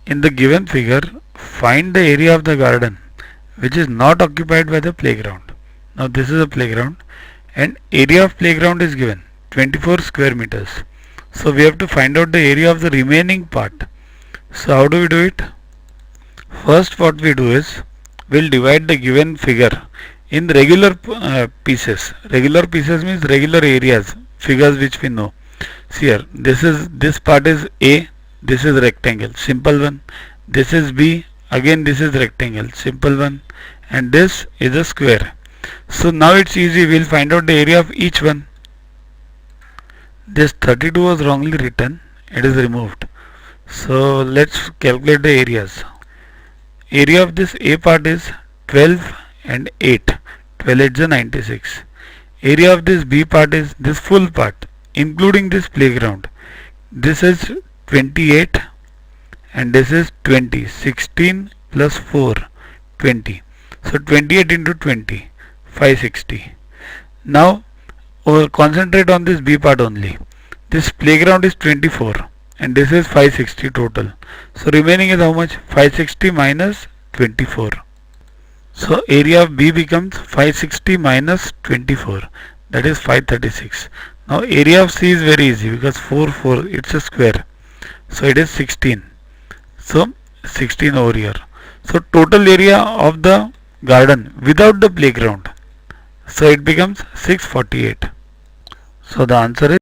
in the given figure, find the area of the garden which is not occupied by the playground. Now this is a playground and area of playground is given 24 square meters. So we have to find out the area of the remaining part. So how do we do it? First what we do is, we'll divide the given figure in regular pieces. Regular pieces means regular areas, figures which we know. See here, this part is A, this is rectangle, simple one. This is B, again this is rectangle, simple one. And this is a square. So now it's easy, we'll find out the area of each one. This 32 was wrongly written, it is removed. So let's calculate the areas. Area of this A part is 12 and 8. 12 8 is 96. Area of this B part is this full part, including this playground. This is 28 and this is 20. 16 plus 4, 20. So 28 into 20, 560. Now concentrate on this B part only. This playground is 24 and this is 560 total. So remaining is how much? 560 minus 24. So area of B becomes 560 minus 24, that is 536. Now area of C is very easy because 4 it's a square. So it is 16. So 16 over here. So total area of the garden without the playground. So it becomes 648. So the answer is